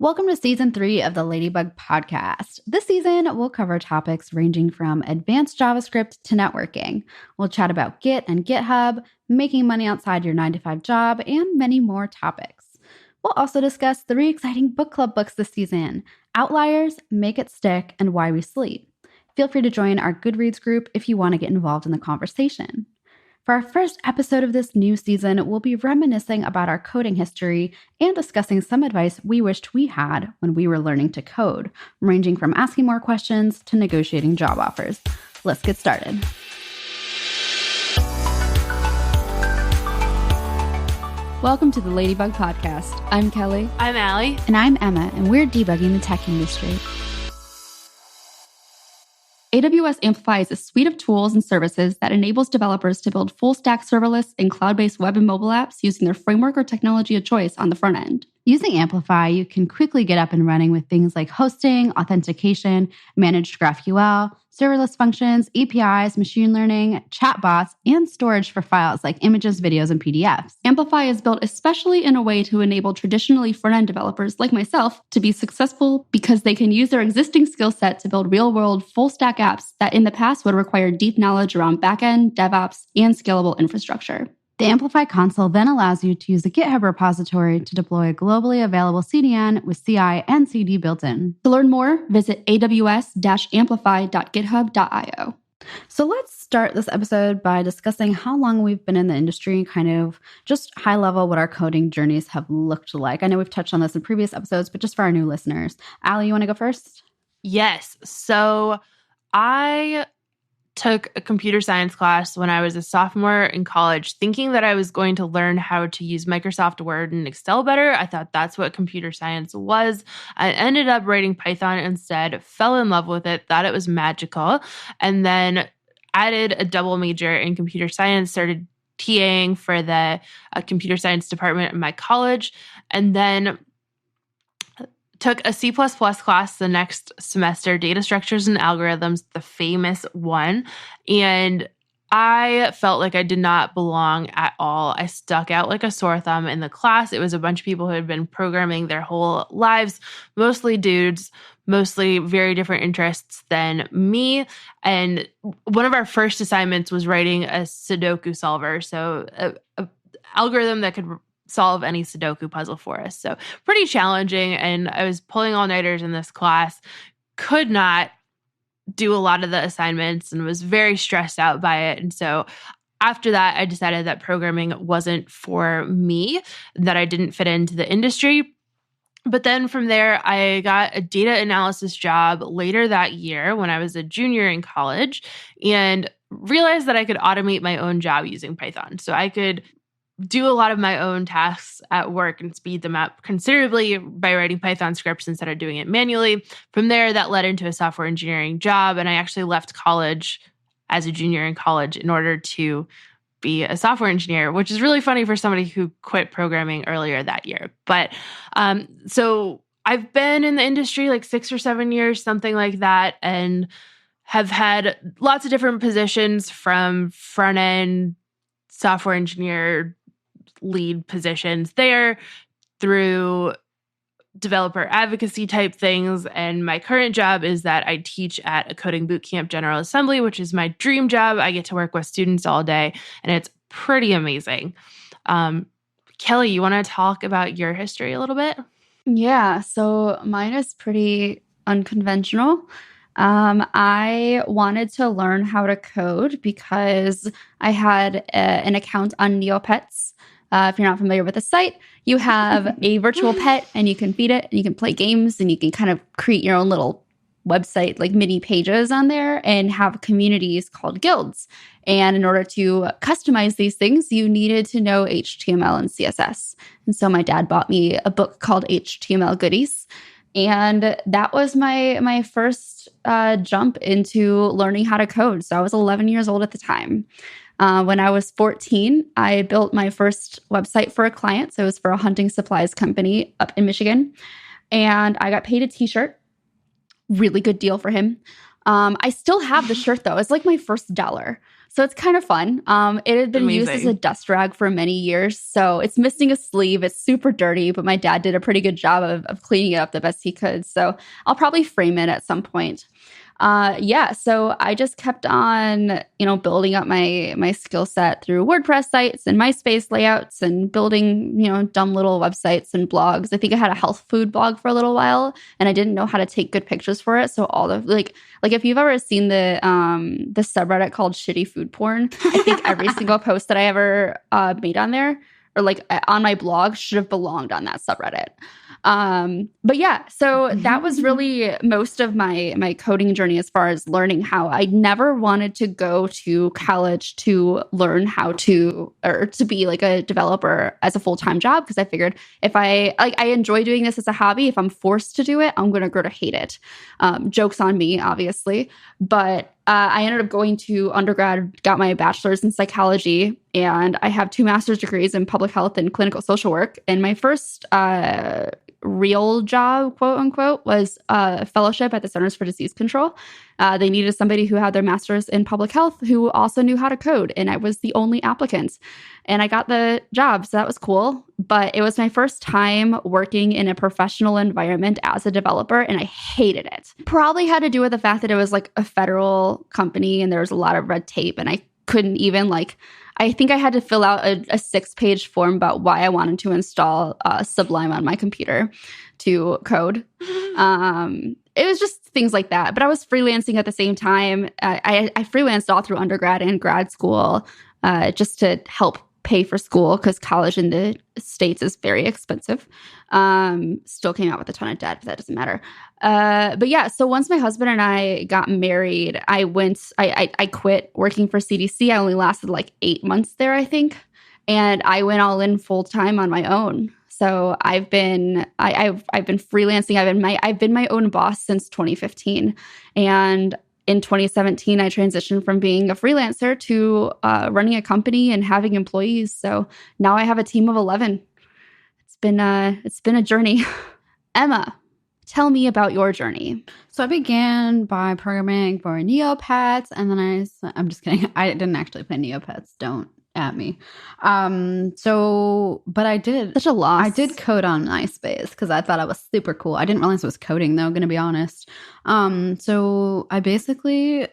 Welcome to Season 3 of the Ladybug Podcast. This season, we'll cover topics ranging from advanced JavaScript to networking. We'll chat about Git and GitHub, making money outside your 9-to-5 job, and many more topics. We'll also discuss 3 exciting book club books this season: Outliers, Make It Stick, and Why We Sleep. Feel free to join our Goodreads group if you want to get involved in the conversation. For our first episode of this new season, we'll be reminiscing about our coding history and discussing some advice we wished we had when we were learning to code, ranging from asking more questions to negotiating job offers. Let's get started. Welcome to the Ladybug Podcast. I'm Kelly. I'm Allie. And I'm Emma, and we're debugging the tech industry. AWS Amplify is a suite of tools and services that enables developers to build full-stack serverless and cloud-based web and mobile apps using their framework or technology of choice on the front end. Using Amplify, you can quickly get up and running with things like hosting, authentication, managed GraphQL, serverless functions, APIs, machine learning, chatbots, and storage for files like images, videos, and PDFs. Amplify is built especially in a way to enable traditionally front-end developers like myself to be successful because they can use their existing skill set to build real-world full-stack apps that in the past would require deep knowledge around backend, DevOps, and scalable infrastructure. The Amplify console then allows you to use a GitHub repository to deploy a globally available CDN with CI and CD built in. To learn more, visit aws-amplify.github.io. So let's start this episode by discussing how long we've been in the industry, kind of just high level what our coding journeys have looked like. I know we've touched on this in previous episodes, but just for our new listeners. Allie, you want to go first? Yes. So I took a computer science class when I was a sophomore in college, thinking that I was going to learn how to use Microsoft Word and Excel better. I thought that's what computer science was. I ended up writing Python instead, fell in love with it, thought it was magical, and then added a double major in computer science, started TAing for the computer science department in my college, and then took a C++ class the next semester, data structures and algorithms, the famous one. And I felt like I did not belong at all. I stuck out like a sore thumb in the class. It was a bunch of people who had been programming their whole lives, mostly dudes, mostly very different interests than me. And one of our first assignments was writing a Sudoku solver. So a algorithm that could solve any Sudoku puzzle for us. So pretty challenging. And I was pulling all-nighters in this class, could not do a lot of the assignments and was very stressed out by it. And so after that, I decided that programming wasn't for me, that I didn't fit into the industry. But then from there, I got a data analysis job later that year when I was a junior in college and realized that I could automate my own job using Python. So I could do a lot of my own tasks at work and speed them up considerably by writing Python scripts instead of doing it manually. From there, that led into a software engineering job, and I actually left college as a junior in college in order to be a software engineer, which is really funny for somebody who quit programming earlier that year. But so I've been in the industry like 6 or 7 years, something like that, and have had lots of different positions from front-end software engineer lead positions there through developer advocacy type things. And my current job is that I teach at a coding bootcamp General Assembly, which is my dream job. I get to work with students all day and it's pretty amazing. Kelly, you want to talk about your history a little bit? Yeah, so mine is pretty unconventional. I wanted to learn how to code because I had an account on Neopets. If you're not familiar with the site, you have a virtual pet and you can feed it and you can play games and you can kind of create your own little website, like mini pages on there, and have communities called guilds. And in order to customize these things, you needed to know HTML and CSS. And so my dad bought me a book called HTML Goodies. And that was my first jump into learning how to code. So I was 11 years old at the time. When I was 14, I built my first website for a client. So it was for a hunting supplies company up in Michigan. And I got paid a t-shirt. Really good deal for him. I still have the shirt, though. It's like my first dollar. So it's kind of fun. It had been used as a Amazing. dust rag for many years. So it's missing a sleeve. It's super dirty, but my dad did a pretty good job of cleaning it up the best he could. So I'll probably frame it at some point. Yeah, so I just kept on, building up my skill set through WordPress sites and MySpace layouts and building, dumb little websites and blogs. I think I had a health food blog for a little while, and I didn't know how to take good pictures for it. So all of like if you've ever seen the subreddit called shitty food porn, I think every single post that I ever made on there or like on my blog should have belonged on that subreddit. But yeah, so that was really most of my coding journey as far as learning how. I never wanted to go to college to learn how to or to be like a developer as a full-time job because I figured if I enjoy doing this as a hobby, if I'm forced to do it, I'm going to grow to hate it. Jokes on me, obviously, but I ended up going to undergrad, got my bachelor's in psychology, and I have 2 master's degrees in public health and clinical social work. And my first real job, quote unquote, was a fellowship at the Centers for Disease Control. They needed somebody who had their master's in public health who also knew how to code, and I was the only applicant. And I got the job, so that was cool. But it was my first time working in a professional environment as a developer, and I hated it. Probably had to do with the fact that it was like a federal company and there was a lot of red tape, and I couldn't even I think I had to fill out a 6-page form about why I wanted to install Sublime on my computer to code. It was just things like that. But I was freelancing at the same time. I freelanced all through undergrad and grad school just to help pay for school because college in the States is very expensive. Still came out with a ton of debt, but that doesn't matter. But yeah, so once my husband and I got married, I quit working for CDC. I only lasted like 8 months there, I think. And I went all in full time on my own. So I've been freelancing. I've been my own boss since 2015. And in 2017, I transitioned from being a freelancer to running a company and having employees. So now I have a team of 11. It's been a journey. Emma, tell me about your journey. So I began by programming for Neopets, and then I'm just kidding. I didn't actually play Neopets. Don't at me. But I did. Such a loss. I did code on MySpace because I thought it was super cool. I didn't realize it was coding, though, going to be honest. So I basically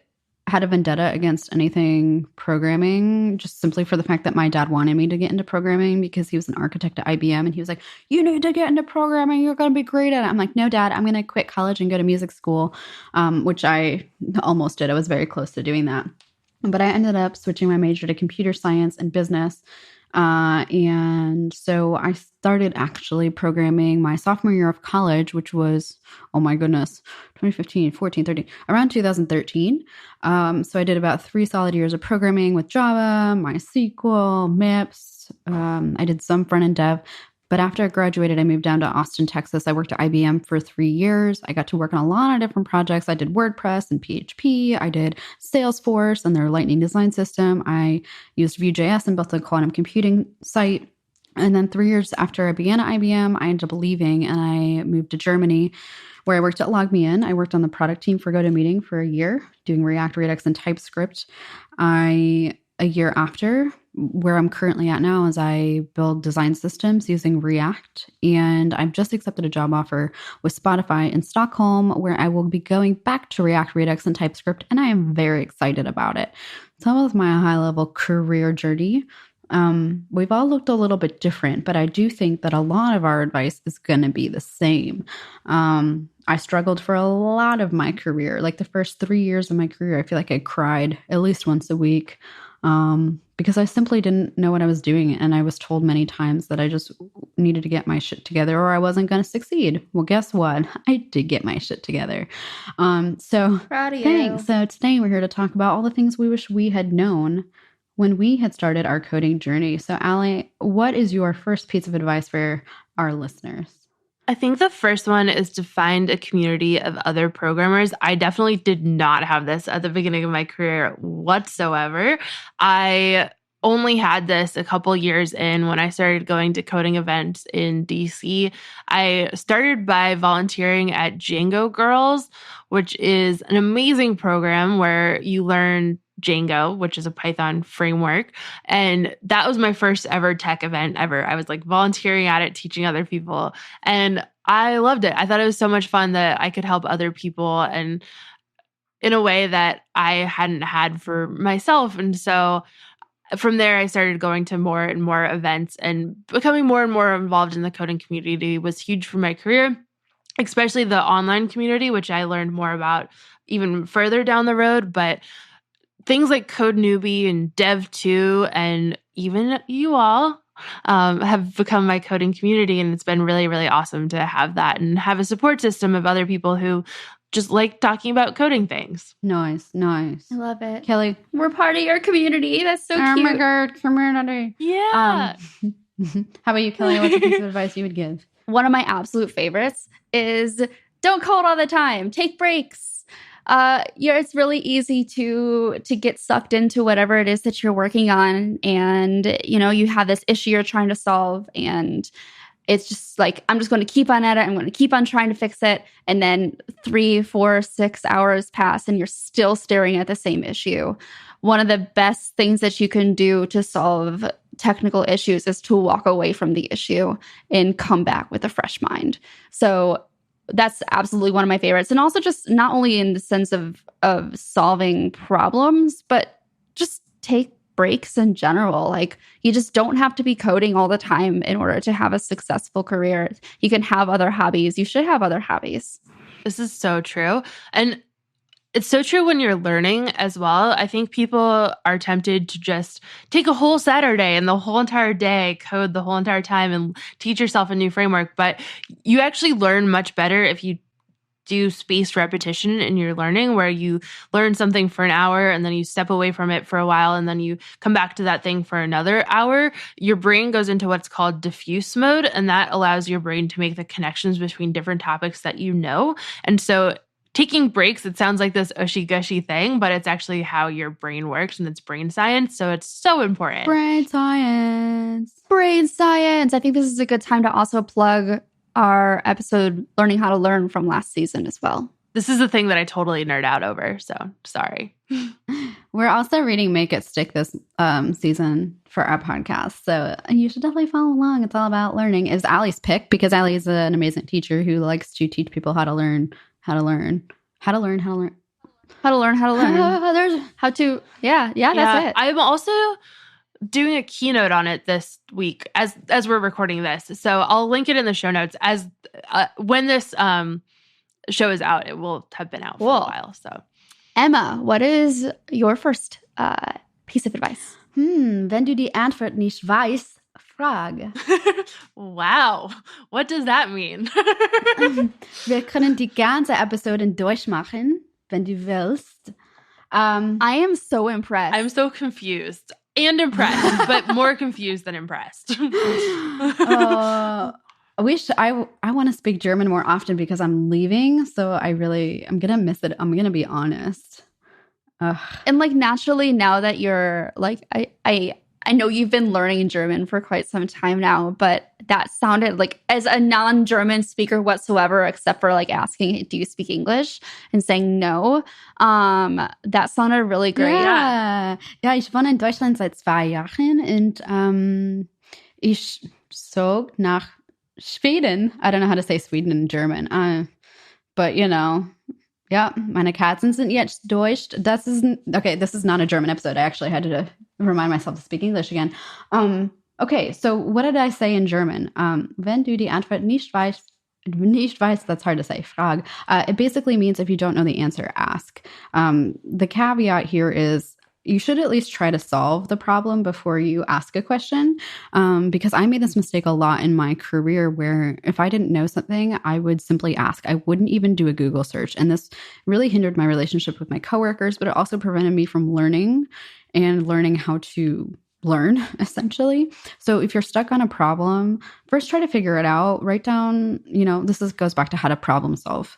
had a vendetta against anything programming just simply for the fact that my dad wanted me to get into programming because he was an architect at IBM, and he was like, you need to get into programming. You're going to be great at it. I'm like, no, Dad, I'm going to quit college and go to music school, which I almost did. I was very close to doing that. But I ended up switching my major to computer science and business. And so I started actually programming my sophomore year of college, which was, oh my goodness, 2015, 14, 13, around 2013. So I did about 3 solid years of programming with Java, MySQL, MIPS. I did some front-end dev. But after I graduated, I moved down to Austin, Texas. I worked at IBM for 3 years. I got to work on a lot of different projects. I did WordPress and PHP. I did Salesforce and their Lightning design system. I used Vue.js and built a quantum computing site. And then 3 years after I began at IBM, I ended up leaving and I moved to Germany, where I worked at LogMeIn. I worked on the product team for GoToMeeting for a year, doing React, Redux, and TypeScript. A year after, where I'm currently at now, is I build design systems using React. And I've just accepted a job offer with Spotify in Stockholm, where I will be going back to React, Redux, and TypeScript. And I am very excited about it. So that was my high-level career journey. We've all looked a little bit different, but I do think that a lot of our advice is going to be the same. I struggled for a lot of my career. Like the first 3 years of my career, I feel like I cried at least once a week. Because I simply didn't know what I was doing. And I was told many times that I just needed to get my shit together or I wasn't going to succeed. Well, guess what? I did get my shit together. So Proud of you. thanks. So today we're here to talk about all the things we wish we had known when we had started our coding journey. So Allie, what is your first piece of advice for our listeners? I think the first one is to find a community of other programmers. I definitely did not have this at the beginning of my career whatsoever. I only had this a couple years in when I started going to coding events in DC. I started by volunteering at Django Girls, which is an amazing program where you learn Django, which is a Python framework. And that was my first ever tech event ever. I was like volunteering at it, teaching other people. And I loved it. I thought it was so much fun that I could help other people and in a way that I hadn't had for myself. And so from there, I started going to more and more events, and becoming more and more involved in the coding community was huge for my career, especially the online community, which I learned more about even further down the road. But things like Code Newbie and Dev2 and even you all have become my coding community. And it's been really, really awesome to have that and have a support system of other people who just like talking about coding things. Nice. I love it. Kelly. We're part of your community. That's so Oh cute. my God, community. Yeah. How about you, Kelly? What's a piece of advice you would give? One of my absolute favorites is don't code all the time. Take breaks. It's really easy to get sucked into whatever it is that you're working on, and you have this issue you're trying to solve, and it's just like, I'm just going to keep on at it. I'm going to keep on trying to fix it, and then 3, 4, 6 hours pass, and you're still staring at the same issue. One of the best things that you can do to solve technical issues is to walk away from the issue and come back with a fresh mind. So that's absolutely one of my favorites. And also just not only in the sense of solving problems, but just take breaks in general. Like, you just don't have to be coding all the time in order to have a successful career. You can have other hobbies. You should have other hobbies. This is so true. And it's so true when you're learning as well. I think people are tempted to just take a whole Saturday and the whole entire day, code the whole entire time and teach yourself a new framework. But you actually learn much better if you do spaced repetition in your learning, where you learn something for an hour and then you step away from it for a while and then you come back to that thing for another hour. Your brain goes into what's called diffuse mode, and that allows your brain to make the connections between different topics that you know. And so taking breaks, it sounds like this ushy-gushy thing, but it's actually how your brain works, and it's brain science. So it's so important. Brain science. Brain science. I think this is a good time to also plug our episode, Learning How to Learn, from last season as well. This is the thing that I totally nerd out over, so sorry. We're also reading Make It Stick this season for our podcast, so you should definitely follow along. It's all about learning. It's Allie's pick because Allie is an amazing teacher who likes to teach people how to learn. That's it. I'm also doing a keynote on it this week as we're recording this. So I'll link it in the show notes as when this show is out. It will have been out for a while. So Emma, what is your first piece of advice? Wenn du die Antwort nicht weißt, frag. Wow. What does that mean? Wir können die ganze Episode durchmachen, wenn du willst. I am so impressed. I'm so confused and impressed, but more confused than impressed. I want to speak German more often because I'm leaving, so I'm gonna miss it. I'm gonna be honest. And like, naturally, now that you're like, I know you've been learning German for quite some time now, but that sounded like, as a non-German speaker whatsoever, except for like asking, do you speak English? And saying no, that sounded really great. Ja, ich wohne in Deutschland seit 2 Jahren und ich zog nach Schweden. I don't know how to say Sweden in German, but ja, meine Katzen sind jetzt Deutsch. This is not a German episode. I actually had to remind myself to speak English again. Okay, so what did I say in German? Wenn du die Antwort nicht weißt, that's hard to say, frag. It basically means if you don't know the answer, ask. The caveat here is you should at least try to solve the problem before you ask a question, because I made this mistake a lot in my career where if I didn't know something, I would simply ask. I wouldn't even do a Google search. And this really hindered my relationship with my coworkers, but it also prevented me from learning how to learn, essentially. So if you're stuck on a problem, first try to figure it out. Write down, goes back to how to problem solve.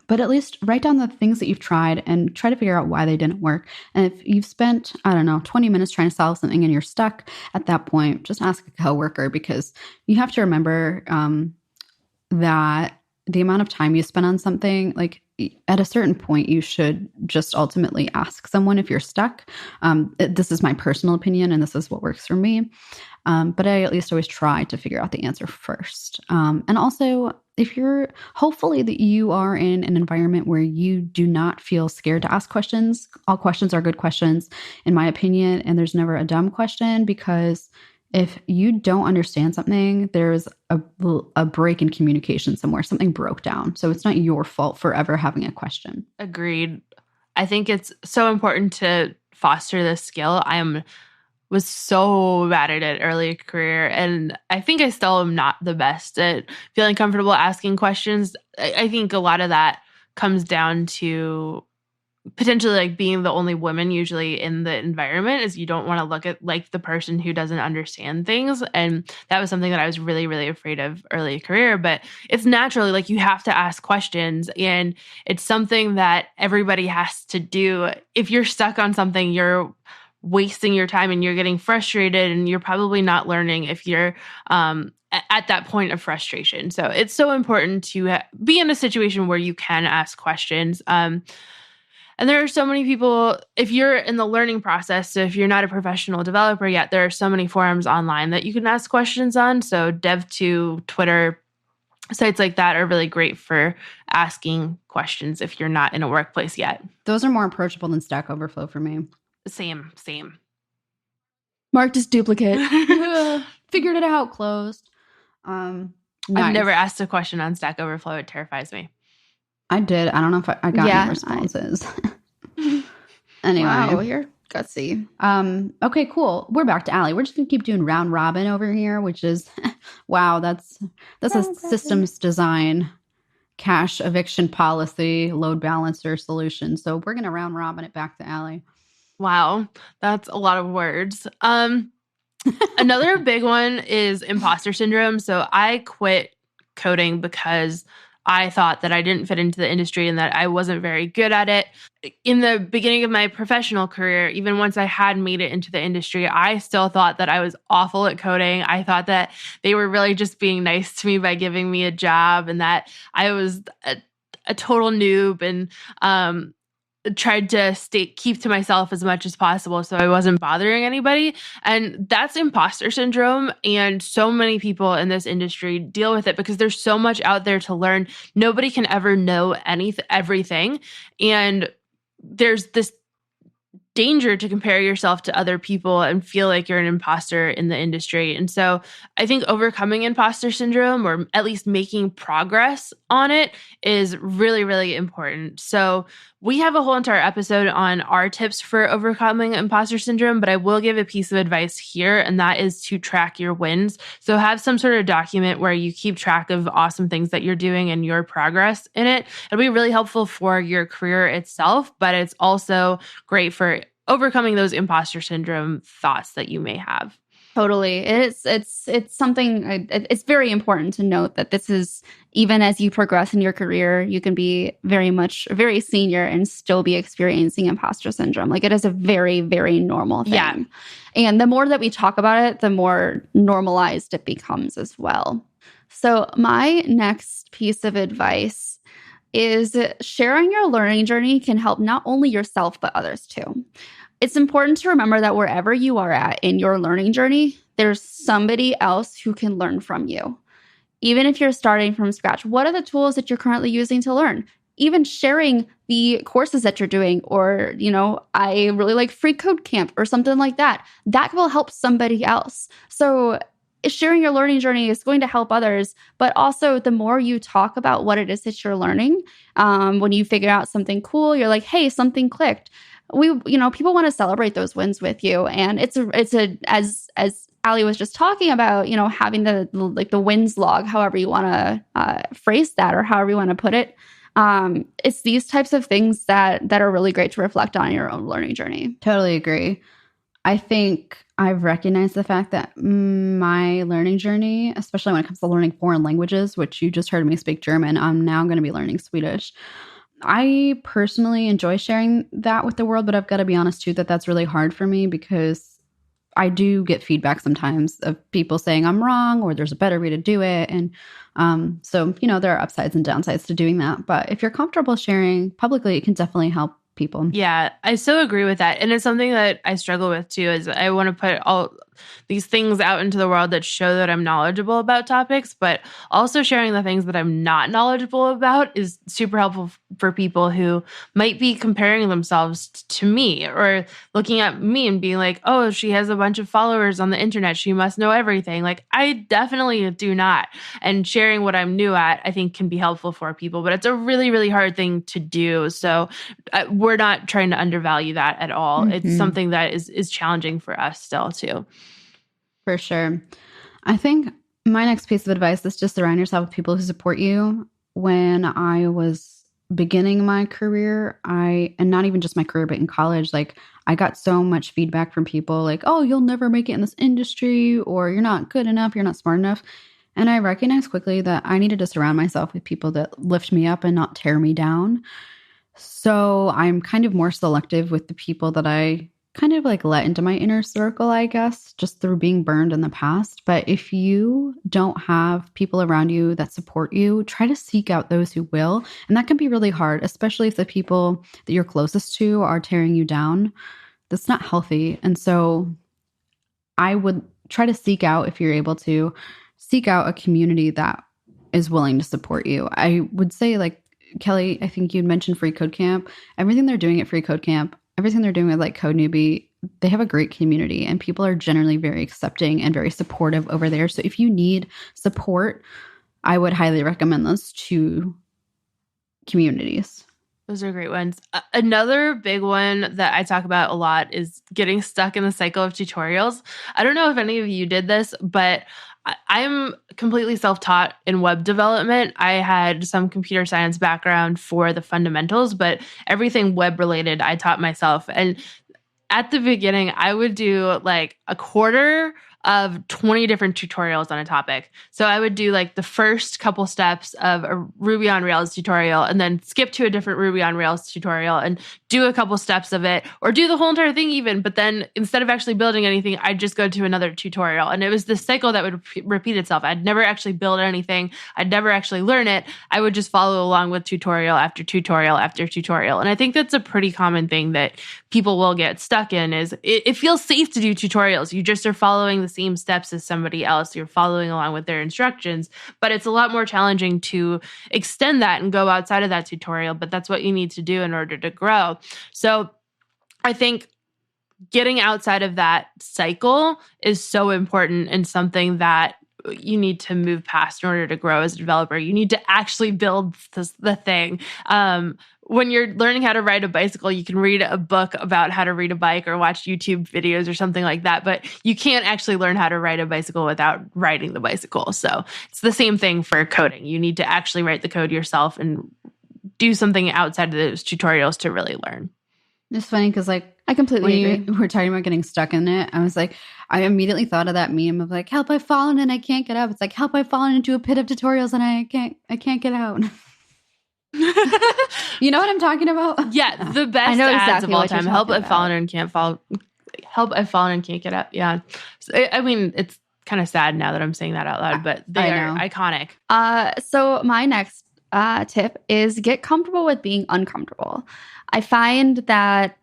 But at least write down the things that you've tried and try to figure out why they didn't work. And if you've spent, 20 minutes trying to solve something and you're stuck at that point, just ask a coworker, because you have to remember that the amount of time you spend on something, like at a certain point, you should just ultimately ask someone if you're stuck. This is my personal opinion, and this is what works for me. But I at least always try to figure out the answer first. And also, if you're hopefully that you are in an environment where you do not feel scared to ask questions. All questions are good questions, in my opinion, and there's never a dumb question, because if you don't understand something, there's a break in communication somewhere. Something broke down. So it's not your fault for ever having a question. Agreed. I think it's so important to foster this skill. Was so bad at it early career, and I think I still am not the best at feeling comfortable asking questions. I think a lot of that comes down to potentially like being the only woman usually in the environment, is you don't want to look at like the person who doesn't understand things. And that was something that I was really, really afraid of early career. But it's naturally like you have to ask questions, and it's something that everybody has to do. If you're stuck on something, you're wasting your time and you're getting frustrated, and you're probably not learning if you're at that point of frustration. So it's so important to be in a situation where you can ask questions. And there are so many people, if you're in the learning process, so if you're not a professional developer yet, there are so many forums online that you can ask questions on. So Dev2, Twitter, sites like that are really great for asking questions if you're not in a workplace yet. Those are more approachable than Stack Overflow for me. Same. Marked as duplicate. Figured it out, closed. Nice. Nice. I've never asked a question on Stack Overflow. It terrifies me. I did. I don't know if I got any responses. Anyway. Wow, you're gutsy. Okay, cool. We're back to Allie. We're just gonna keep doing round robin over here, which is wow, that's a systems design, cache eviction policy, load balancer solution. So we're gonna round robin it back to Allie. Wow, that's a lot of words. Another big one is imposter syndrome. So I quit coding because I thought that I didn't fit into the industry and that I wasn't very good at it. In the beginning of my professional career, even once I had made it into the industry, I still thought that I was awful at coding. I thought that they were really just being nice to me by giving me a job, and that I was a total noob, and tried to keep to myself as much as possible so I wasn't bothering anybody. And that's imposter syndrome. And so many people in this industry deal with it because there's so much out there to learn. Nobody can ever know everything. And there's this danger to compare yourself to other people and feel like you're an imposter in the industry. And so I think overcoming imposter syndrome, or at least making progress on it, is really, really important. So we have a whole entire episode on our tips for overcoming imposter syndrome, but I will give a piece of advice here, and that is to track your wins. So have some sort of document where you keep track of awesome things that you're doing and your progress in it. It'll be really helpful for your career itself, but it's also great for overcoming those imposter syndrome thoughts that you may have. Totally. It's something, it's very important to note that this is, even as you progress in your career, you can be very senior and still be experiencing imposter syndrome. Like, it is a very, very normal thing. Yeah. And the more that we talk about it, the more normalized it becomes as well. So my next piece of advice is sharing your learning journey can help not only yourself, but others too. It's important to remember that wherever you are at in your learning journey, there's somebody else who can learn from you. Even if you're starting from scratch, what are the tools that you're currently using to learn? Even sharing the courses that you're doing, or, I really like Free Code Camp or something like that. That will help somebody else. So sharing your learning journey is going to help others, but also the more you talk about what it is that you're learning, when you figure out something cool, you're like, hey, something clicked. People want to celebrate those wins with you. And it's as Allie was just talking about, having the wins log, however you want to phrase that, or however you want to put it. It's these types of things that are really great to reflect on in your own learning journey. Totally agree. I think I've recognized the fact that my learning journey, especially when it comes to learning foreign languages, which you just heard me speak German, I'm now going to be learning Swedish. I personally enjoy sharing that with the world, but I've got to be honest too that that's really hard for me because I do get feedback sometimes of people saying I'm wrong or there's a better way to do it. And so, there are upsides and downsides to doing that. But if you're comfortable sharing publicly, it can definitely help people. Yeah, I so agree with that. And it's something that I struggle with too, is I want to put all these things out into the world that show that I'm knowledgeable about topics, but also sharing the things that I'm not knowledgeable about is super helpful for people who might be comparing themselves to me or looking at me and being like, oh, she has a bunch of followers on the internet. She must know everything. Like, I definitely do not. And sharing what I'm new at, I think can be helpful for people, but it's a really, really hard thing to do. So we're not trying to undervalue that at all. Mm-hmm. It's something that is challenging for us still too. For sure. I think my next piece of advice is just surround yourself with people who support you. When I was beginning my career, and not even just my career, but in college, like I got so much feedback from people like, oh, you'll never make it in this industry, or you're not good enough, you're not smart enough. And I recognized quickly that I needed to surround myself with people that lift me up and not tear me down. So I'm kind of more selective with the people that I kind of like let into my inner circle, I guess, just through being burned in the past. But if you don't have people around you that support you, try to seek out those who will. And that can be really hard, especially if the people that you're closest to are tearing you down. That's not healthy. And so I would try to seek out, if you're able to, seek out a community that is willing to support you. I would say, like, Kelly, I think you'd mentioned Free Code Camp. Everything they're doing at Free Code Camp, everything they're doing with like Code Newbie, they have a great community and people are generally very accepting and very supportive over there. So if you need support, I would highly recommend those two communities. Those are great ones. Another big one that I talk about a lot is getting stuck in the cycle of tutorials. I don't know if any of you did this, but I'm completely self-taught in web development. I had some computer science background for the fundamentals, but everything web related, I taught myself. And at the beginning, I would do like a quarter of 20 different tutorials on a topic. So I would do like the first couple steps of a Ruby on Rails tutorial and then skip to a different Ruby on Rails tutorial and do a couple steps of it or do the whole entire thing even. But then instead of actually building anything, I'd just go to another tutorial. And it was this cycle that would repeat itself. I'd never actually build anything. I'd never actually learn it. I would just follow along with tutorial after tutorial after tutorial. And I think that's a pretty common thing that people will get stuck in is it feels safe to do tutorials. You just are following the same steps as somebody else. You're following along with their instructions, but it's a lot more challenging to extend that and go outside of that tutorial. But that's what you need to do in order to grow. So I think getting outside of that cycle is so important and something that you need to move past in order to grow as a developer. You need to actually build the thing. When you're learning how to ride a bicycle, you can read a book about how to read a bike or watch YouTube videos or something like that, but you can't actually learn how to ride a bicycle without riding the bicycle. So it's the same thing for coding. You need to actually write the code yourself and do something outside of those tutorials to really learn. It's funny because like I completely agree. We're talking about getting stuck in it. I was like, I immediately thought of that meme of like, help, I've fallen and I can't get up. It's like, help, I've fallen into a pit of tutorials and I can't get out. You know what I'm talking about? Yeah, the best I know ads exactly of all what you're time. Help, talking I've fallen and can't fall. Help, I've fallen and can't get up. Yeah. So, I mean, it's kind of sad now that I'm saying that out loud, but they are iconic. So my next tip is get comfortable with being uncomfortable. I find that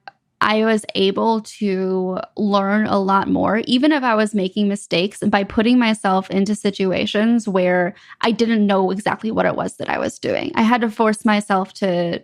I was able to learn a lot more, even if I was making mistakes, by putting myself into situations where I didn't know exactly what it was that I was doing. I had to force myself to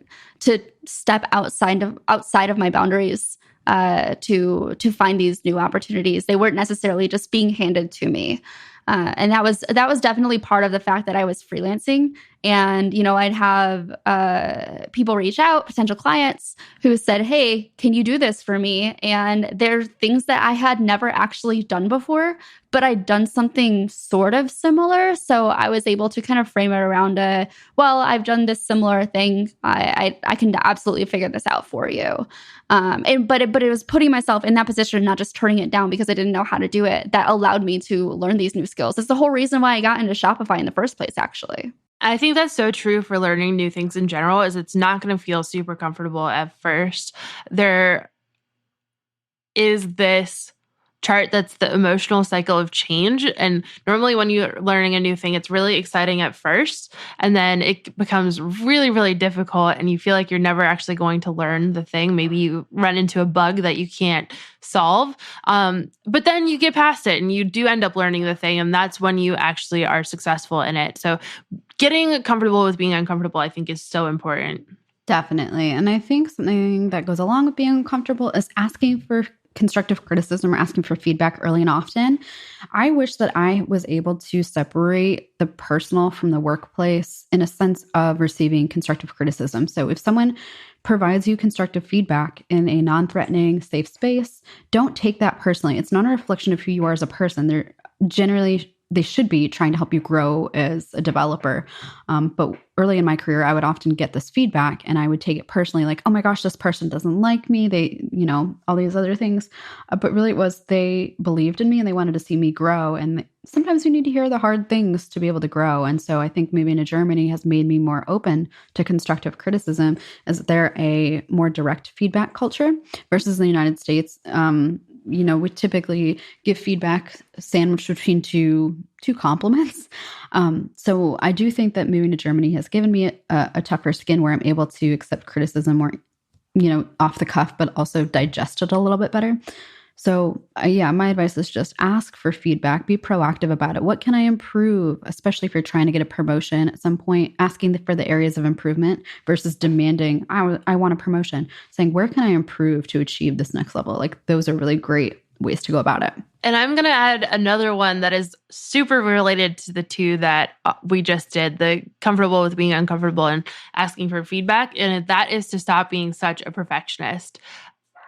step outside of my boundaries to find these new opportunities. They weren't necessarily just being handed to me. And that was definitely part of the fact that I was freelancing. And, I'd have people reach out, potential clients who said, hey, can you do this for me? And there's things that I had never actually done before, but I'd done something sort of similar. So I was able to kind of frame it around I've done this similar thing. I can absolutely figure this out for you. But it was putting myself in that position, not just turning it down because I didn't know how to do it, that allowed me to learn these new skills. It's the whole reason why I got into Shopify in the first place, actually. I think that's so true for learning new things in general, is it's not going to feel super comfortable at first. There is this chart that's the emotional cycle of change. And normally when you're learning a new thing, it's really exciting at first, and then it becomes really, really difficult and you feel like you're never actually going to learn the thing. Maybe you run into a bug that you can't solve. But then you get past it and you do end up learning the thing, and that's when you actually are successful in it. So getting comfortable with being uncomfortable, I think, is so important. Definitely. And I think something that goes along with being uncomfortable is asking for constructive criticism or asking for feedback early and often. I wish that I was able to separate the personal from the workplace in a sense of receiving constructive criticism. So if someone provides you constructive feedback in a non-threatening, safe space, don't take that personally. It's not a reflection of who you are as a person. They should be trying to help you grow as a developer. But early in my career, I would often get this feedback and I would take it personally, like, oh my gosh, this person doesn't like me. They, all these other things. But really it was they believed in me and they wanted to see me grow. And sometimes you need to hear the hard things to be able to grow. And so I think moving to Germany has made me more open to constructive criticism, as they're a more direct feedback culture versus the United States. We typically give feedback sandwiched between two compliments. So I do think that moving to Germany has given me a tougher skin where I'm able to accept criticism more, off the cuff, but also digest it a little bit better. So my advice is just ask for feedback, be proactive about it. What can I improve? Especially if you're trying to get a promotion at some point, asking for the areas of improvement versus demanding, I want a promotion, saying, where can I improve to achieve this next level? Like those are really great ways to go about it. And I'm going to add another one that is super related to the two that we just did, the comfortable with being uncomfortable and asking for feedback. And that is to stop being such a perfectionist.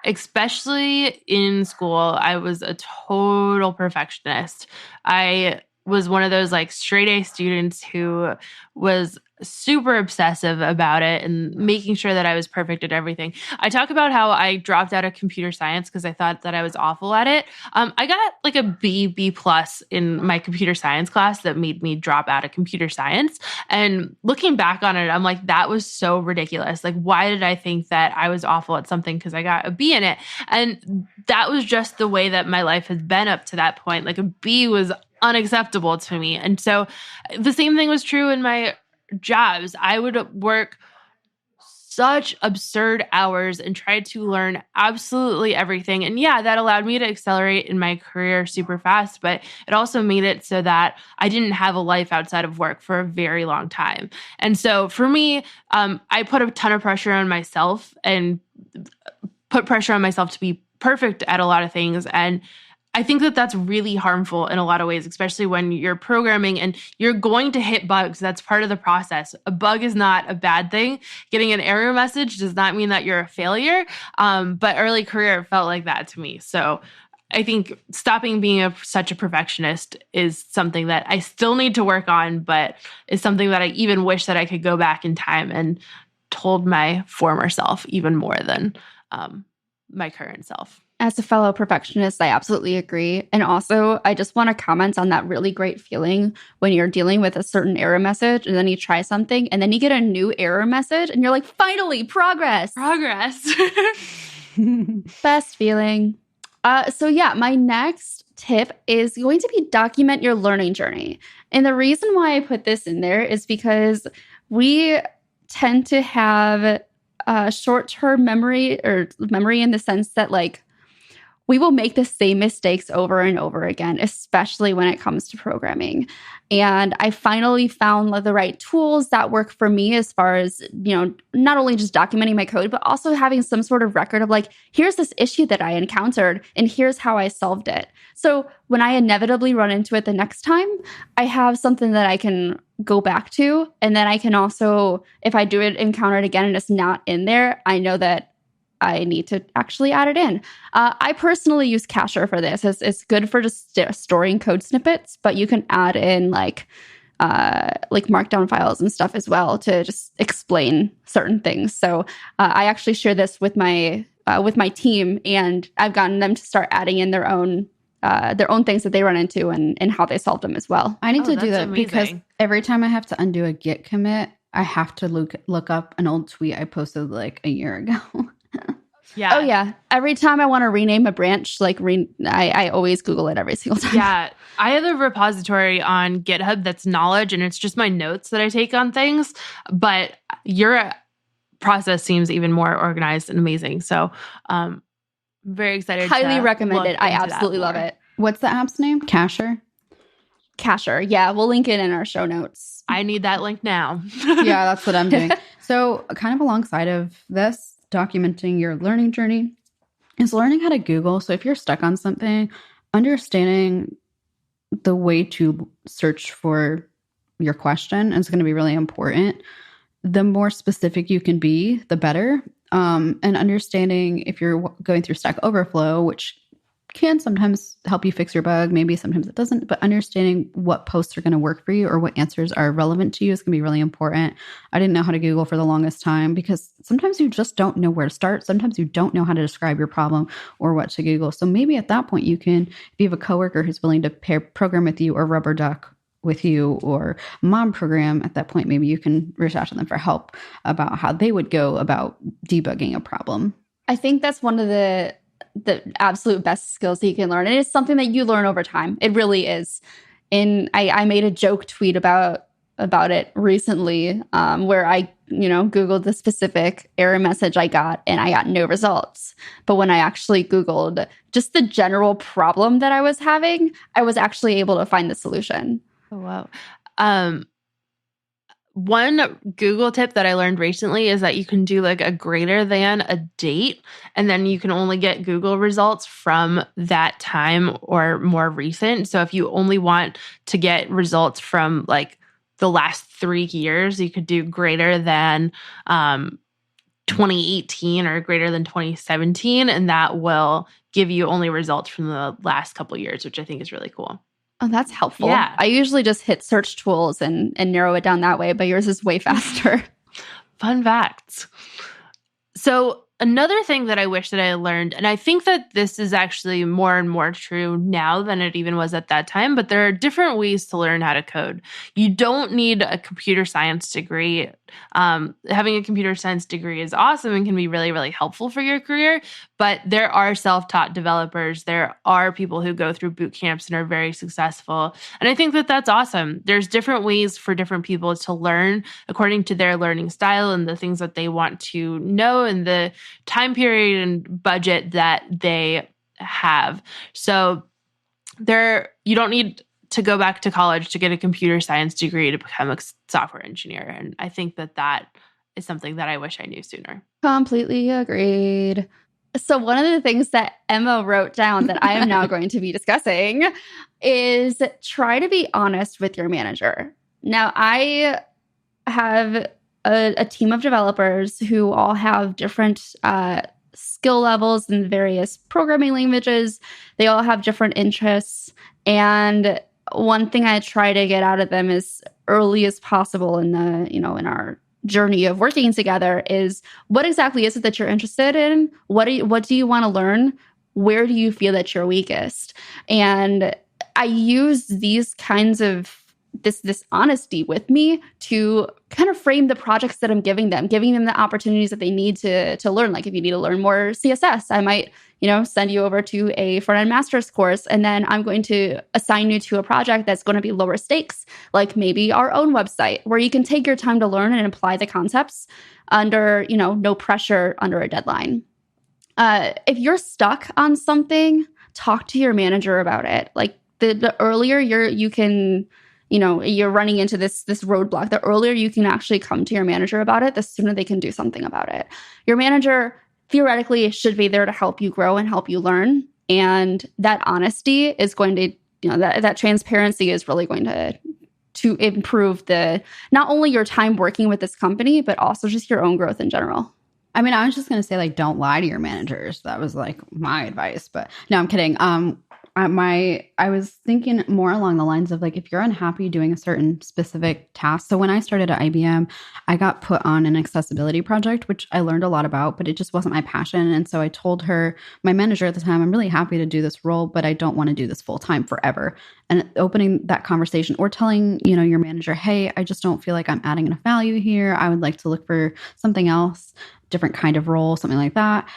Especially in school, I was a total perfectionist. I was one of those like straight A students who was super obsessive about it and making sure that I was perfect at everything. I talk about how I dropped out of computer science because I thought that I was awful at it. I got like a B plus in my computer science class that made me drop out of computer science. And looking back on it, I'm like, that was so ridiculous. Like, why did I think that I was awful at something because I got a B in it? And that was just the way that my life has been up to that point. Like a B was unacceptable to me. And so the same thing was true in my jobs. I would work such absurd hours and try to learn absolutely everything. And yeah, that allowed me to accelerate in my career super fast, but it also made it so that I didn't have a life outside of work for a very long time. And so for me, I put a ton of pressure on myself and put pressure on myself to be perfect at a lot of things. And I think that that's really harmful in a lot of ways, especially when you're programming and you're going to hit bugs. That's part of the process. A bug is not a bad thing. Getting an error message does not mean that you're a failure. But early career felt like that to me. So I think stopping being such a perfectionist is something that I still need to work on, but is something that I even wish that I could go back in time and told my former self even more than my current self. As a fellow perfectionist, I absolutely agree. And also, I just want to comment on that really great feeling when you're dealing with a certain error message and then you try something and then you get a new error message and you're like, finally, progress. Progress. Best feeling. My next tip is going to be document your learning journey. And the reason why I put this in there is because we tend to have short-term memory in the sense that like, we will make the same mistakes over and over again, especially when it comes to programming. And I finally found the right tools that work for me as far as, not only just documenting my code, but also having some sort of record of like, here's this issue that I encountered and here's how I solved it. So when I inevitably run into it the next time, I have something that I can go back to. And then I can also, if I do encounter it again and it's not in there, I know that I need to actually add it in. I personally use Cacher for this. It's good for just storing code snippets, but you can add in like markdown files and stuff as well to just explain certain things. So I actually share this with my team, and I've gotten them to start adding in their own things that they run into and how they solve them as well. I need to do that amazing. Because every time I have to undo a Git commit, I have to look up an old tweet I posted like a year ago. Yeah. Oh yeah. Every time I want to rename a branch, I always Google it every single time. Yeah. I have a repository on GitHub that's knowledge, and it's just my notes that I take on things. But your process seems even more organized and amazing. So, very excited. Highly to recommended. look I into absolutely that love more. it. What's the app's name? Casher. Yeah, we'll link it in our show notes. I need that link now. Yeah, that's what I'm doing. So, kind of alongside of this, documenting your learning journey is learning how to Google. So, if you're stuck on something, understanding the way to search for your question is going to be really important. The more specific you can be, the better. And understanding if you're going through Stack Overflow, which can sometimes help you fix your bug, maybe sometimes it doesn't, but understanding what posts are going to work for you or what answers are relevant to you is going to be really important. I didn't know how to Google for the longest time because sometimes you just don't know where to start. Sometimes you don't know how to describe your problem or what to Google. So maybe at that point you can, if you have a coworker who's willing to pair program with you or rubber duck with you or mom program, at that point maybe you can reach out to them for help about how they would go about debugging a problem. I think that's one of the absolute best skills that you can learn. And it's something that you learn over time. It really is. And I made a joke tweet about it recently, where I, Googled the specific error message I got and I got no results. But when I actually Googled just the general problem that I was having, I was actually able to find the solution. Oh, wow. One Google tip that I learned recently is that you can do like a greater than a date, and then you can only get Google results from that time or more recent. So if you only want to get results from like the last 3 years, you could do greater than 2018 or greater than 2017, and that will give you only results from the last couple of years, which I think is really cool. Oh, that's helpful. Yeah. I usually just hit search tools and narrow it down that way, but yours is way faster. Fun facts. So another thing that I wish that I learned, and I think that this is actually more and more true now than it even was at that time, but there are different ways to learn how to code. You don't need a computer science degree. Having a computer science degree is awesome and can be really, really helpful for your career, but there are self-taught developers. There are people who go through boot camps and are very successful. And I think that that's awesome. There's different ways for different people to learn according to their learning style and the things that they want to know and the time period and budget that they have. So you don't need to go back to college to get a computer science degree to become a software engineer. And I think that that is something that I wish I knew sooner. Completely agreed. So one of the things that Emma wrote down that I am now going to be discussing is try to be honest with your manager. Now, I have a team of developers who all have different skill levels in various programming languages. They all have different interests. And one thing I try to get out of them as early as possible in in our journey of working together is what exactly is it that you're interested in? What do you want to learn? Where do you feel that you're weakest? And I use these kinds of this honesty with me to kind of frame the projects that I'm giving them the opportunities that they need to learn. Like if you need to learn more CSS, I might, send you over to a front-end master's course, and then I'm going to assign you to a project that's going to be lower stakes, like maybe our own website, where you can take your time to learn and apply the concepts under, no pressure under a deadline. If you're stuck on something, talk to your manager about it. Like the earlier you're running into this roadblock, the earlier you can actually come to your manager about it, the sooner they can do something about it. Your manager theoretically should be there to help you grow and help you learn. And that honesty is going to, that transparency is really going to improve not only your time working with this company, but also just your own growth in general. I mean, I was just going to say, don't lie to your managers. That was my advice, but no, I'm kidding. I I was thinking more along the lines of like, if you're unhappy doing a certain specific task. So when I started at IBM, I got put on an accessibility project, which I learned a lot about, but it just wasn't my passion. And so I told her, my manager at the time, I'm really happy to do this role, but I don't want to do this full time forever. And opening that conversation or telling, your manager, hey, I just don't feel like I'm adding enough value here. I would like to look for something else, different kind of role, something like that.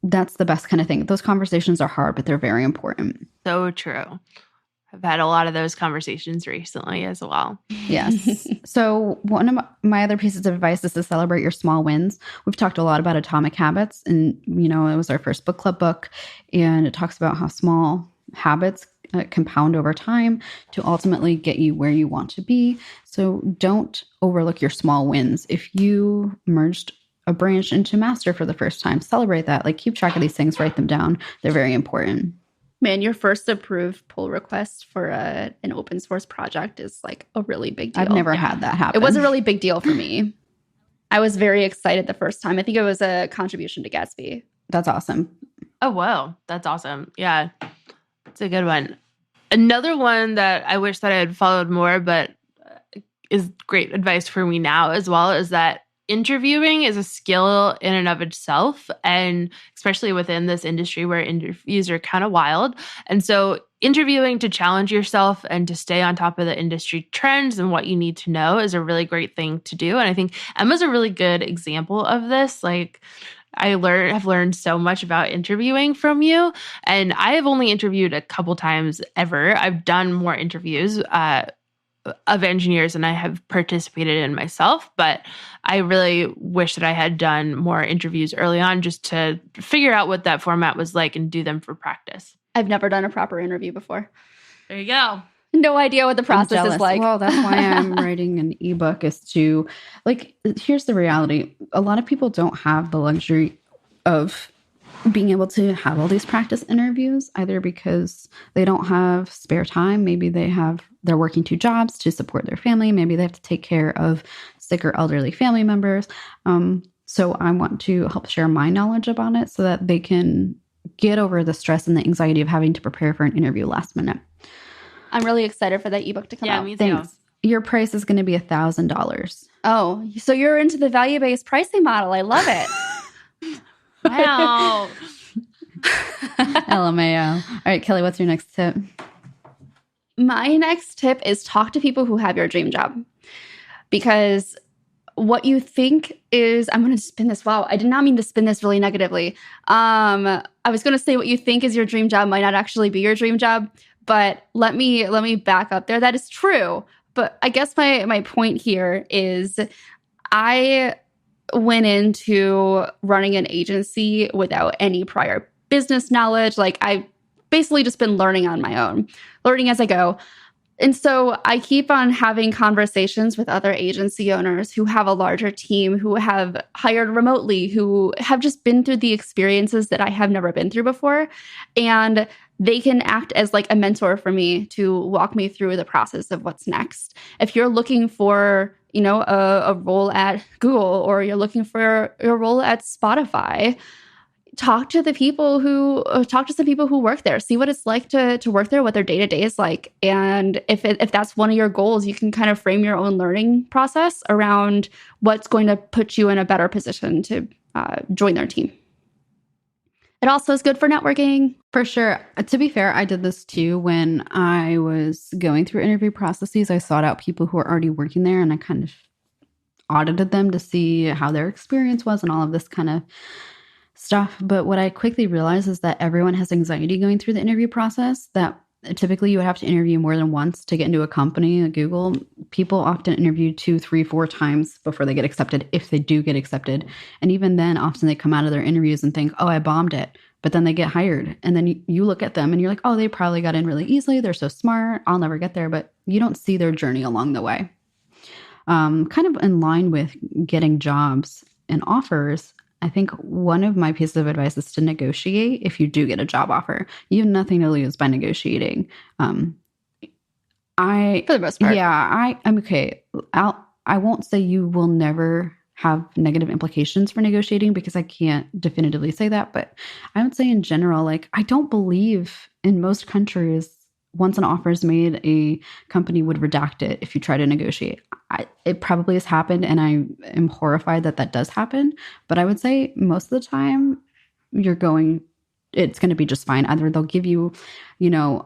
That's the best kind of thing. Those conversations are hard, but they're very important. So true. I've had a lot of those conversations recently as well. Yes. So one of my other pieces of advice is to celebrate your small wins. We've talked a lot about Atomic Habits, and, it was our first book club book, and it talks about how small habits compound over time to ultimately get you where you want to be. So don't overlook your small wins. If you merged a branch into master for the first time, celebrate that. Like, keep track of these things, write them down. They're very important. Man, your first approved pull request for an open source project is like a really big deal. I've never had that happen. It was a really big deal for me. I was very excited the first time. I think it was a contribution to Gatsby. That's awesome. Oh, wow. That's awesome. Yeah. It's a good one. Another one that I wish that I had followed more, but is great advice for me now as well, is that interviewing is a skill in and of itself, and especially within this industry where interviews are kind of wild. And so interviewing to challenge yourself and to stay on top of the industry trends and what you need to know is a really great thing to do. And I think Emma's a really good example of this. Like, have learned so much about interviewing from you. And I have only interviewed a couple times ever. I've done more interviews of engineers and I have participated in myself, but I really wish that I had done more interviews early on just to figure out what that format was like and do them for practice. I've never done a proper interview before. There you go. No idea what the process is like. Well, that's why I'm writing an ebook, is to, like, here's the reality. A lot of people don't have the luxury of being able to have all these practice interviews, either because they don't have spare time. Maybe they're working 2 jobs to support their family. Maybe they have to take care of sick or elderly family members. So I want to help share my knowledge about it so that they can get over the stress and the anxiety of having to prepare for an interview last minute. I'm really excited for that ebook to come out. Yeah, me too. Thanks. Your price is going to be $1,000. Oh, so you're into the value-based pricing model. I love it. Wow. LMAO. All right, Kelly, what's your next tip? My next tip is talk to people who have your dream job. Because what you think is, I'm going to spin this. Wow, I did not mean to spin this really negatively. I was going to say what you think is your dream job might not actually be your dream job, but let me back up there. That is true. But I guess my point here is I went into running an agency without any prior business knowledge. Like, I basically just been learning on my own, learning as I go. And so I keep on having conversations with other agency owners who have a larger team, who have hired remotely, who have just been through the experiences that I have never been through before. And they can act as like a mentor for me to walk me through the process of what's next. If you're looking for, a role at Google, or you're looking for a role at Spotify, talk to some people who work there. See what it's like to work there, what their day-to-day is like. And if that's one of your goals, you can kind of frame your own learning process around what's going to put you in a better position to join their team. It also is good for networking. For sure. To be fair, I did this too when I was going through interview processes. I sought out people who are already working there, and I kind of audited them to see how their experience was and all of this kind of stuff. But what I quickly realized is that everyone has anxiety going through the interview process, that typically you would have to interview more than once to get into a company. At Google, people often interview 2, 3, 4 times before they get accepted, if they do get accepted. And even then, often they come out of their interviews and think, oh, I bombed it. But then they get hired. And then you look at them and you're like, oh, they probably got in really easily. They're so smart. I'll never get there. But you don't see their journey along the way. Kind of in line with getting jobs and offers, I think one of my pieces of advice is to negotiate if you do get a job offer. You have nothing to lose by negotiating. For the most part. Yeah, I'm okay. I won't say you will never have negative implications for negotiating because I can't definitively say that. But I would say in general, like, I don't believe in most countries, once an offer is made, a company would redact it if you try to negotiate. It probably has happened, and I am horrified that that does happen. But I would say most of the time, it's going to be just fine. Either they'll give you,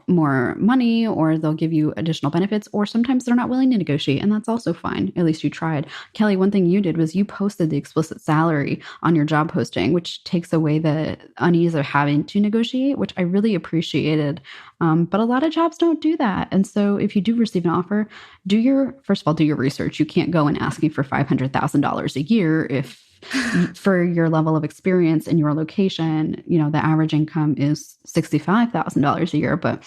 more money, or they'll give you additional benefits, or sometimes they're not willing to negotiate, and that's also fine. At least you tried. Kelly, one thing you did was you posted the explicit salary on your job posting, which takes away the unease of having to negotiate, which I really appreciated. But a lot of jobs don't do that. And so if you do receive an offer, first of all, do your research. You can't go and asking for $500,000 a year if for your level of experience in your location, the average income is $65,000 a year. But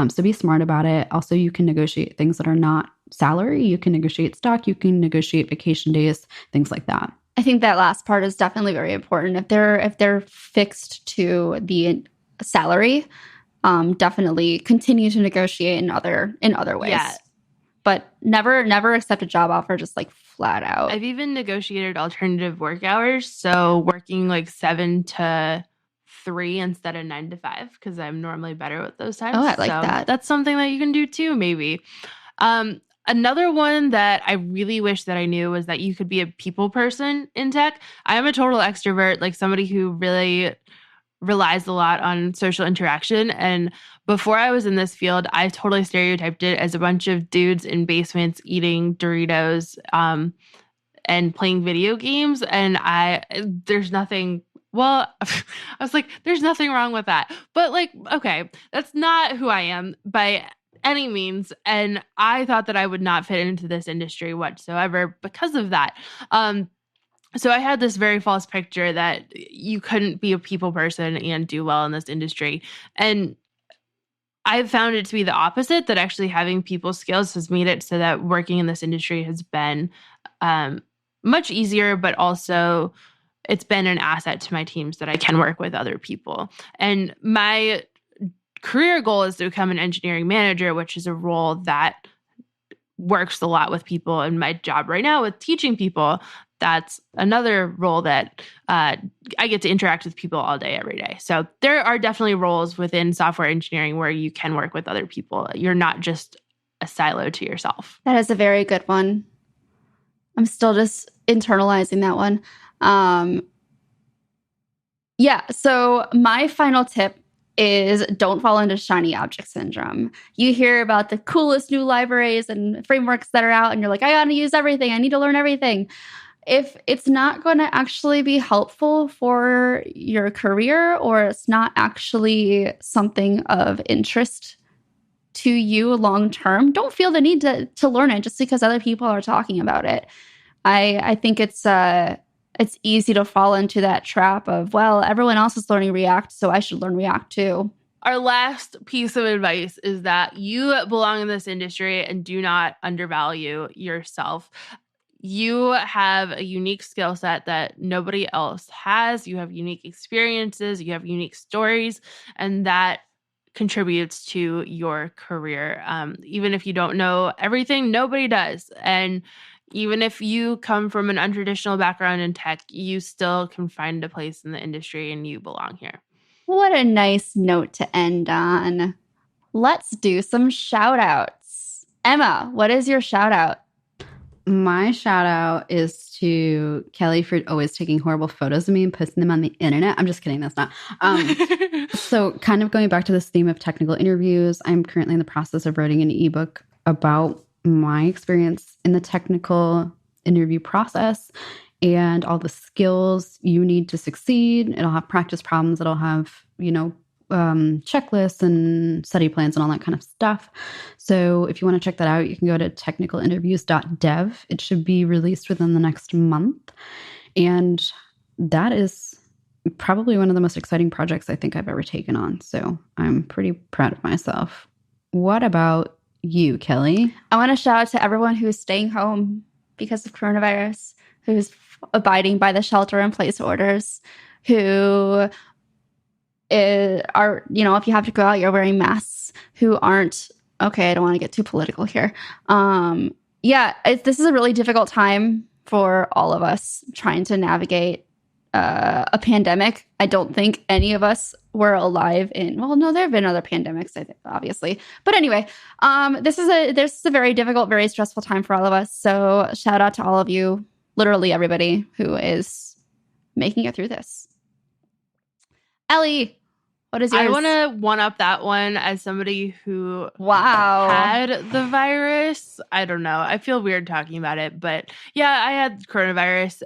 so be smart about it. Also, you can negotiate things that are not salary. You can negotiate stock. You can negotiate vacation days, things like that. I think that last part is definitely very important. If they're fixed to the salary, definitely continue to negotiate in other ways. Yeah. But never accept a job offer just like flat out. I've even negotiated alternative work hours. So working like 7 to 3 instead of 9 to 5, because I'm normally better with those times. Oh, I like that. That's something that you can do too, maybe. Another one that I really wish that I knew was that you could be a people person in tech. I am a total extrovert, like somebody who really relies a lot on social interaction. And before I was in this field, I totally stereotyped it as a bunch of dudes in basements eating Doritos and playing video games. And there's nothing, well, I was like, there's nothing wrong with that. But like, okay, that's not who I am by any means. And I thought that I would not fit into this industry whatsoever because of that. So I had this very false picture that you couldn't be a people person and do well in this industry. And I've found it to be the opposite, that actually having people skills has made it so that working in this industry has been much easier, but also it's been an asset to my teams that I can work with other people. And my career goal is to become an engineering manager, which is a role that works a lot with people. And my job right now with teaching people, that's another role that I get to interact with people all day, every day. So there are definitely roles within software engineering where you can work with other people. You're not just a silo to yourself. That is a very good one. I'm still just internalizing that one. Yeah, so my final tip is don't fall into shiny object syndrome. You hear about the coolest new libraries and frameworks that are out, and you're like, I gotta use everything. I need to learn everything. If it's not going to actually be helpful for your career, or it's not actually something of interest to you long term, don't feel the need to learn it just because other people are talking about it. I think it's easy to fall into that trap of, well, everyone else is learning React, so I should learn React too. Our last piece of advice is that you belong in this industry and do not undervalue yourself. You have a unique skill set that nobody else has. You have unique experiences, you have unique stories, and that contributes to your career. Even if you don't know everything, nobody does. And even if you come from an untraditional background in tech, you still can find a place in the industry and you belong here. What a nice note to end on. Let's do some shout outs. Emma, what is your shout out? My shout out is to Kelly for always taking horrible photos of me and posting them on the internet. I'm just kidding. That's not. So kind of going back to this theme of technical interviews, I'm currently in the process of writing an ebook about my experience in the technical interview process and all the skills you need to succeed. It'll have practice problems. It'll have, checklists and study plans and all that kind of stuff. So if you want to check that out, you can go to technicalinterviews.dev. It should be released within the next month. And that is probably one of the most exciting projects I think I've ever taken on. So I'm pretty proud of myself. What about you, Kelly? I want to shout out to everyone who's staying home because of coronavirus, who's abiding by the shelter in place orders, who are, if you have to go out, you're wearing masks, who aren't, okay, I don't want to get too political here. This is a really difficult time for all of us trying to navigate a pandemic. I don't think any of us were alive in, well, no, there have been other pandemics, I think, obviously. But anyway, this is a very difficult, very stressful time for all of us. So shout out to all of you, literally everybody who is making it through this. Ellie, what is yours? I want to one-up that one as somebody who Wow. had the virus. I don't know. I feel weird talking about it, but yeah, I had coronavirus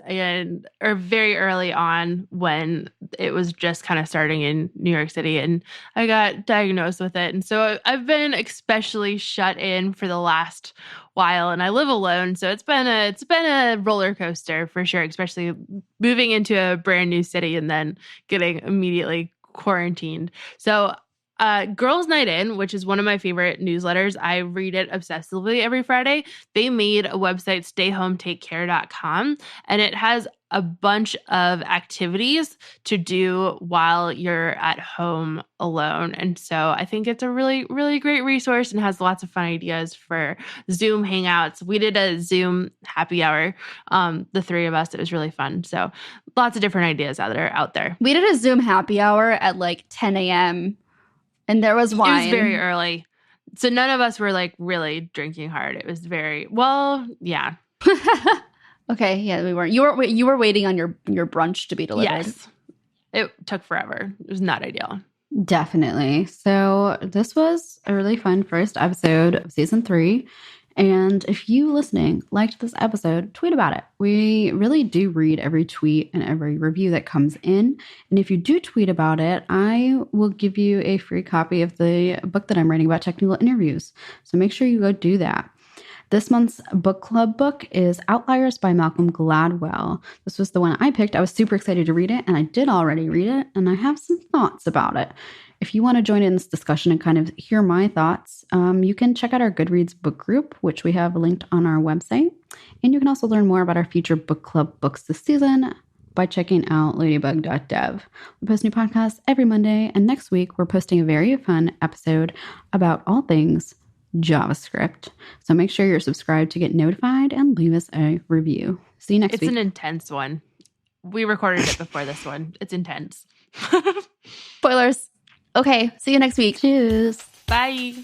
very early on when it was just kind of starting in New York City, and I got diagnosed with it. And so I've been especially shut in for the last while, and I live alone, so it's been a roller coaster for sure, especially moving into a brand new city and then getting immediately quarantined. So Girls Night In, which is one of my favorite newsletters, I read it obsessively every Friday. They made a website, stayhometakecare.com, and it has a bunch of activities to do while you're at home alone. And so I think it's a really, really great resource and has lots of fun ideas for Zoom hangouts. We did a Zoom happy hour, the three of us. It was really fun. So lots of different ideas out there. We did a Zoom happy hour at like 10 a.m. and there was wine. It was very early. So none of us were like really drinking hard. It was very, well, yeah. Okay, yeah, we weren't. You were waiting on your brunch to be delivered. Yes. It took forever. It was not ideal. Definitely. So this was a really fun first episode of season 3. And if you listening liked this episode, tweet about it. We really do read every tweet and every review that comes in. And if you do tweet about it, I will give you a free copy of the book that I'm writing about technical interviews. So make sure you go do that. This month's book club book is Outliers by Malcolm Gladwell. This was the one I picked. I was super excited to read it, and I did already read it, and I have some thoughts about it. If you want to join in this discussion and kind of hear my thoughts, you can check out our Goodreads book group, which we have linked on our website. And you can also learn more about our future book club books this season by checking out ladybug.dev. We post new podcasts every Monday, and next week we're posting a very fun episode about all things JavaScript. So make sure you're subscribed to get notified and leave us a review. See you next week. It's an intense one. We recorded it before this one. It's intense. Spoilers. Okay, see you next week. Cheers. Bye.